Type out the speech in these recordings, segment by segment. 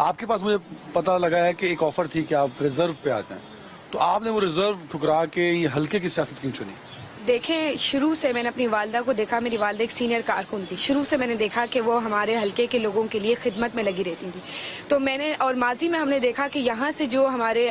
आपके पास मुझे पता लगा है कि एक ऑफर थी कि आप रिजर्व पे आ जाएं, तो आपने वो रिजर्व ठुकरा के ये हल्के की सियासत क्यों चुनी? देखें, शुरू से मैंने अपनी वालदा को देखा। मेरी वालदा एक सीनियर कारकुन थी। शुरू से मैंने देखा कि वो हमारे हल्के के लोगों के लिए खिदमत में लगी रहती थी। तो मैंने और माजी में हमने देखा कि यहाँ से जो हमारे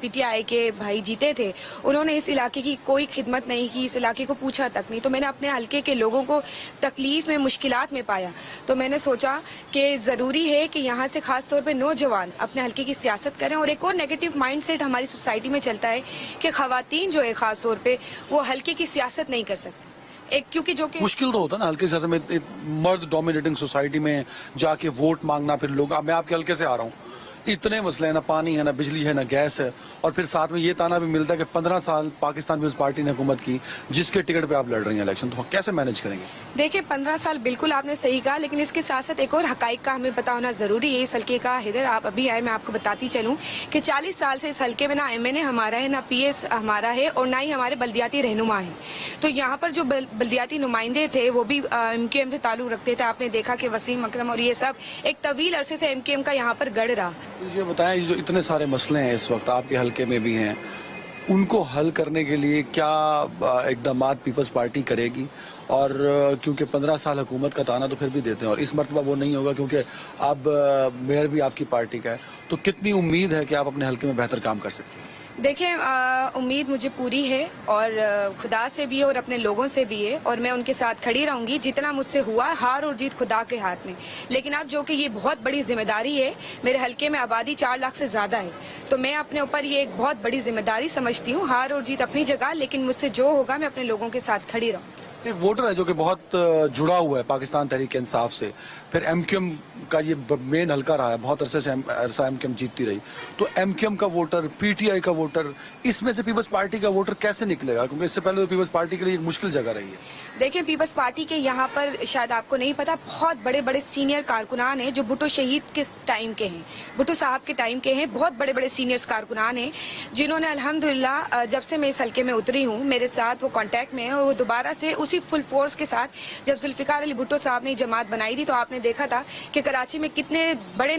पीटीआई के भाई जीते थे, उन्होंने इस इलाके की कोई खिदमत नहीं की, इस इलाके को पूछा तक नहीं। तो मैंने अपने हल्के के लोगों को तकलीफ में, मुश्किलात में पाया। तो मैंने सोचा कि ज़रूरी है कि यहाँ से खास तौर पर नौजवान अपने हल्के की सियासत करें। और एक और नेगेटिव माइंड सेट हमारी सोसाइटी में चलता है कि खवातीन जो है खास तौर पर वो हल्के की सियासत नहीं कर सकते। एक क्योंकि जो कि मुश्किल तो होता है ना हल्के सियासत में, मर्द डोमिनेटिंग सोसाइटी में जाके वोट मांगना। फिर लोग, मैं आपके हल्के से आ रहा हूँ, इतने मसले हैं, ना पानी है, ना बिजली है, ना गैस है, और फिर साथ में ये ताना भी मिलता है कि 15 साल पाकिस्तान पीपल्स पार्टी ने हुकूमत की, जिसके टिकट पे आप लड़ रही हैं इलेक्शन, तो कैसे मैनेज करेंगे? देखिए, 15 साल बिल्कुल आपने सही कहा, लेकिन इसके साथ साथ एक और हकाइक का हमें पता होना जरूरी है। इस हल्के का, हैदर आप अभी आए, मैं आपको बताती चलूं कि 40 साल से इस हल्के में ना MNA हमारा है, ना PS हमारा है, और ना ही हमारे बल्दियाती रहनुमा है। तो यहाँ पर जो बल्दियाती नुमाइंदे थे वो भी MQM से ताल्लुक रखते थे। आपने देखा कि वसीम अकरम और ये सब एक तवील अरसे से MQM का यहाँ पर गढ़ रहा। ये बताएं, जो इतने सारे मसले हैं इस वक्त आपके हल्के में भी हैं, उनको हल करने के लिए क्या इकदाम पीपल्स पार्टी करेगी? और क्योंकि 15 साल हुकूमत का ताना तो फिर भी देते हैं, और इस मरतबा वो नहीं होगा क्योंकि अब मेयर भी आपकी पार्टी का है, तो कितनी उम्मीद है कि आप अपने हल्के में बेहतर काम कर सकते हैं? देखिए, उम्मीद मुझे पूरी है, और खुदा से भी है और अपने लोगों से भी है, और मैं उनके साथ खड़ी रहूंगी। जितना मुझसे हुआ, हार और जीत खुदा के हाथ में। लेकिन अब जो कि ये बहुत बड़ी जिम्मेदारी है, मेरे हल्के में आबादी 4 लाख से ज्यादा है, तो मैं अपने ऊपर ये एक बहुत बड़ी जिम्मेदारी समझती हूँ। हार और जीत अपनी जगह, लेकिन मुझसे जो होगा मैं अपने लोगों के साथ खड़ी रहूंगी। एक वोटर है जो कि बहुत जुड़ा हुआ है पाकिस्तान तहरीक इंसाफ से, फिर MQM का ये मेन हल्का रहा है, बहुत अरसे से MQM जीतती रही, तो MQM का वोटर, PTI का वोटर, इसमें से पीपल्स पार्टी का वोटर कैसे निकलेगा? क्योंकि इससे पहले तो पीपल्स पार्टी के लिए एक मुश्किल जगह रही है। देखिए, पीपल्स पार्टी के यहाँ पर शायद आपको नहीं पता, बहुत बड़े बड़े सीनियर कारकुनान हैं जो भुट्टो शहीद के टाइम के हैं, भुट्टो साहब के टाइम के हैं। बहुत बड़े बड़े सीनियर्स कारकुनान हैं जिन्होंने अल्हम्दुलिल्लाह जब से मैं इस हल्के में उतरी हूँ, मेरे साथ वो कांटेक्ट में है। और वो दोबारा से उसी फुल फोर्स के साथ, जब जुल्फिकार अली भुट्टो साहब ने जमात बनाई थी, तो आपने देखा था कि कराची में कितने बड़े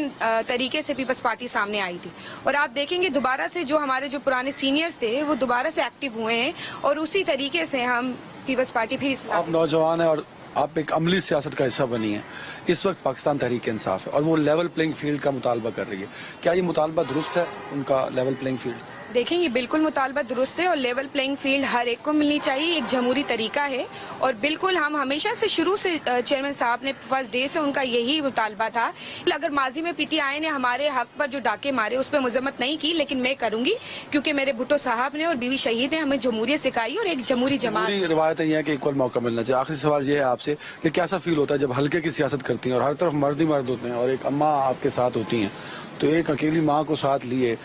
तरीके से पीपल्स पार्टी सामने आई थी। और आप देखेंगे दोबारा से जो हमारे जो पुराने सीनियर्स थे वो दोबारा से एक्टिव हुए हैं, और उसी तरीके से हम पीपल्स पार्टी फिर। आप नौजवान हैं और आप एक अमली सियासत का हिस्सा बनी है। इस वक्त पाकिस्तान तहरीक इंसाफ है और वो लेवल प्लेइंग फील्ड का मुतालबा कर रही है। क्या ये मुतालबा दुरुस्त है, उनका लेवल प्लेइंग फील्ड? देखें, ये बिल्कुल मुतालबा दुरुस्त है, और लेवल प्लेइंग फील्ड हर एक को मिलनी चाहिए। एक जमहूरी तरीका है, और बिल्कुल हम हमेशा से, शुरू से चेयरमैन साहब ने फर्स्ट डे से उनका यही मुतालबा था। अगर माजी में PTI ने हमारे हक पर जो डाके मारे उस पर मजम्मत नहीं की, लेकिन मैं करूंगी, क्योंकि मेरे भुट्टो साहब ने और बीवी शहीद ने हमें जमहूरियत सिखाई, और एक जमहूरी जमात। रिवायत ये है कि इक्वल मौका मिलना चाहिए। आखिरी सवाल ये है आपसे कि कैसा फील होता है जब हल्के की सियासत करती हैं और हर तरफ मर्द ही मर्द होते हैं और एक अम्मा आपके साथ होती हैं, तो एक अकेली माँ को साथ लिए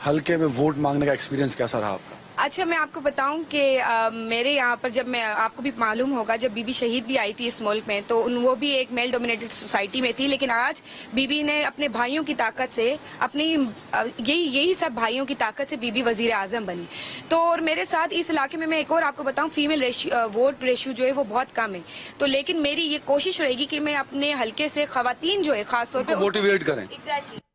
हल्के में वोट मांगने का एक्सपीरियंस कैसा रहा आपका? अच्छा, मैं आपको बताऊं कि मेरे यहाँ पर जब मैं, आपको भी मालूम होगा, जब बीबी शहीद भी आई थी इस मुल्क में, तो वो भी एक मेल डोमिनेटेड सोसाइटी में थी, लेकिन आज बीबी ने अपने भाइयों की ताकत से, अपनी यही सब भाइयों की ताकत से बीबी वजीर आजम बनी। तो और मेरे साथ इस इलाके में, मैं एक और आपको बताऊं, फीमेल वोट रेशियो जो है वो बहुत कम है। तो लेकिन मेरी ये कोशिश रहेगी कि मैं अपने हल्के से खवातीन जो है खासतौर पर मोटिवेट करें। एग्जैक्टली।